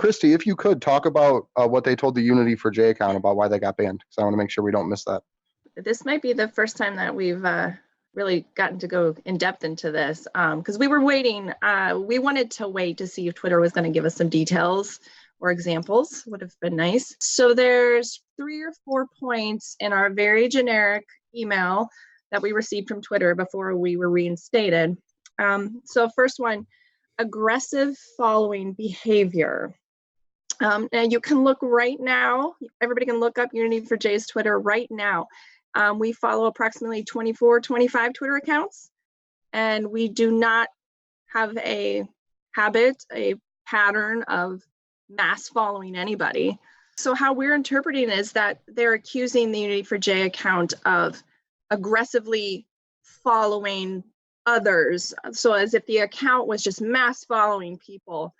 Christy, if you could talk about what they told the Unity4J account about why they got banned, because I want to make sure we don't miss that. This might be the first time that we've really gotten to go in depth into this, because we were waiting. We wanted to wait to see if Twitter was going to give us some details or examples. Would have been nice. So there's 3 or 4 points in our very generic email that we received from Twitter before we were reinstated. So first one, aggressive following behavior. Now you can look right now, everybody can look up Unity4J's Twitter right now. We follow approximately 24, 25 Twitter accounts, and we do not have a habit, a pattern of mass following anybody. So how we're interpreting it is that they're accusing the Unity4J account of aggressively following others. So as if the account was just mass following people,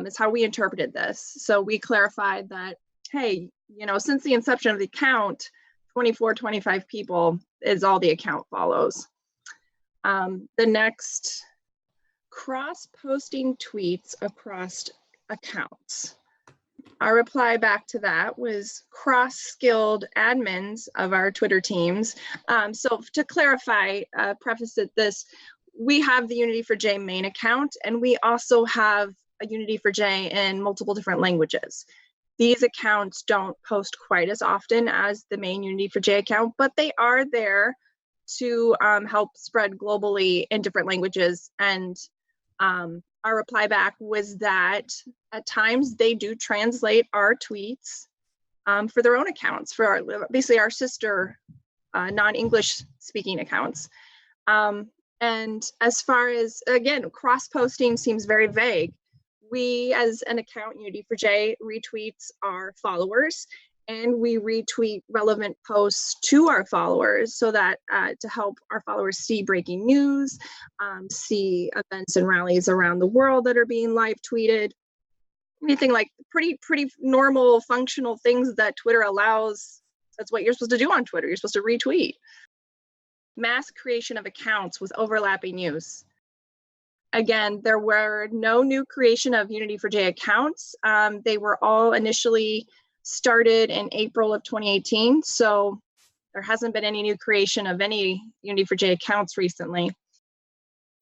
is how we interpreted this. So we clarified that, hey, you know, since the inception of the account, 24, 25 people is all the account follows. The next, cross-posting tweets across accounts. Our reply back to that was cross-skilled admins of our Twitter teams. So to clarify, preface this, we have the Unity4J main account, and we also have a Unity4J in multiple different languages. These accounts don't post quite as often as the main Unity4J account, but they are there to help spread globally in different languages. And our reply back was that at times they do translate our tweets for their own accounts, for basically our sister non-English speaking accounts. And as far as, again, cross-posting seems very vague. We, as an account, Unity4J, retweets our followers, and we retweet relevant posts to our followers so that to help our followers see breaking news, see events and rallies around the world that are being live tweeted, anything like pretty normal functional things that Twitter allows. That's what you're supposed to do on Twitter. You're supposed to retweet. Mass creation of accounts with overlapping use. Again, there were no new creation of Unity4J accounts. They were all initially started in April of 2018, so there hasn't been any new creation of any Unity4J accounts recently.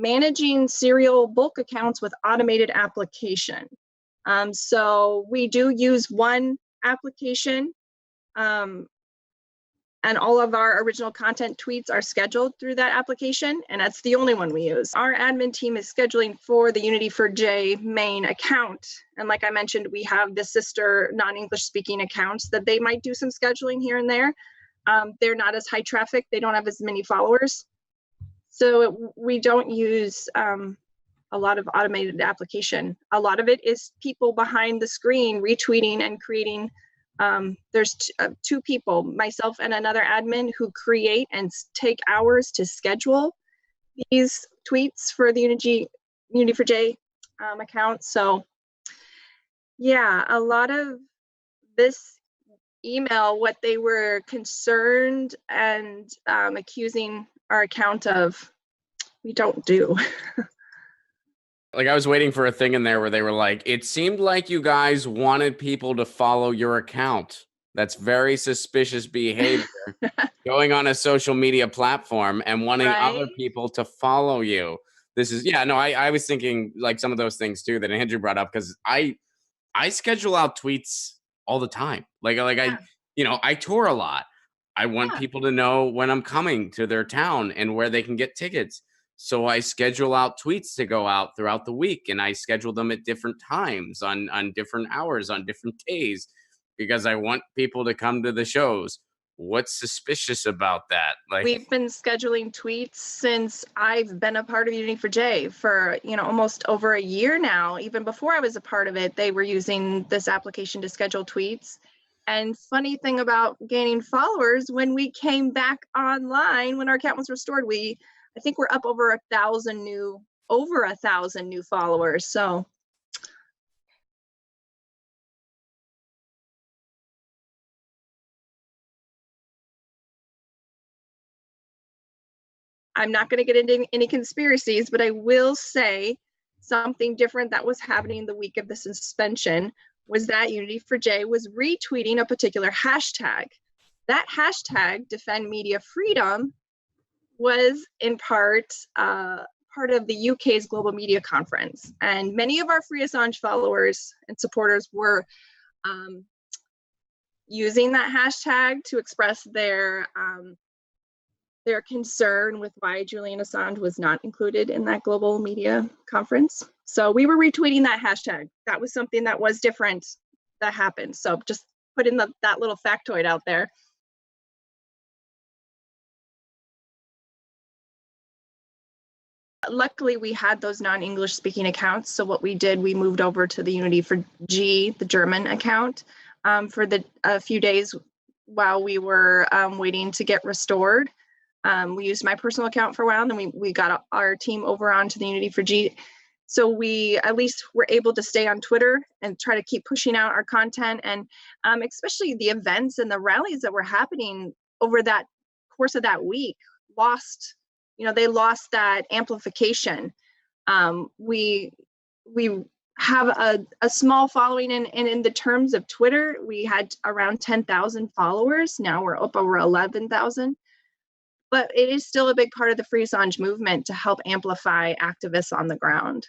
Managing serial bulk accounts with automated application. So we do use one application, and all of our original content tweets are scheduled through that application, and that's the only one we use. Our admin team is scheduling for the Unity4J main account. And like I mentioned, we have the sister non-English speaking accounts that they might do some scheduling here and there. They're not as high traffic. They don't have as many followers. So we don't use a lot of automated application. A lot of it is people behind the screen retweeting and creating. There's 2 people, myself and another admin, who create and take hours to schedule these tweets for the Unity4J account. So yeah, a lot of this email, what they were concerned and accusing our account of, we don't do. Like, I was waiting for a thing in there where they were like, it seemed like you guys wanted people to follow your account. That's very suspicious behavior. Going on a social media platform and wanting other people to follow you. This is, yeah, no, I was thinking like some of those things too that Andrew brought up, because I schedule out tweets all the time. I, you know, I tour a lot. I want people to know when I'm coming to their town and where they can get tickets. So I schedule out tweets to go out throughout the week, and I schedule them at different times on different hours, on different days, because I want people to come to the shows. What's suspicious about that? Like, we've been scheduling tweets since I've been a part of Unity4J for, you know, almost over a year now. Even before I was a part of it, they were using this application to schedule tweets. And funny thing about gaining followers, when we came back online, when our account was restored, I think we're up over 1,000 new followers. So I'm not going to get into any conspiracies, but I will say something different that was happening the week of the suspension was that Unity4J was retweeting a particular hashtag. That hashtag, Defend Media Freedom, was in part of the UK's Global Media Conference. And many of our Free Assange followers and supporters were using that hashtag to express their concern with why Julian Assange was not included in that Global Media Conference. So we were retweeting that hashtag. That was something that was different that happened. So just putting that little factoid out there. Luckily, we had those non-English speaking accounts. So what we did, we moved over to the Unity4J, the German account, for a few days while we were waiting to get restored. We used my personal account for a while, and then we got our team over onto the Unity4J. So we at least were able to stay on Twitter and try to keep pushing out our content, and especially the events and the rallies that were happening over that course of that week they lost that amplification. We have a small following, and in the terms of Twitter, we had around 10,000 followers. Now we're up over 11,000. But it is still a big part of the Free Assange movement to help amplify activists on the ground.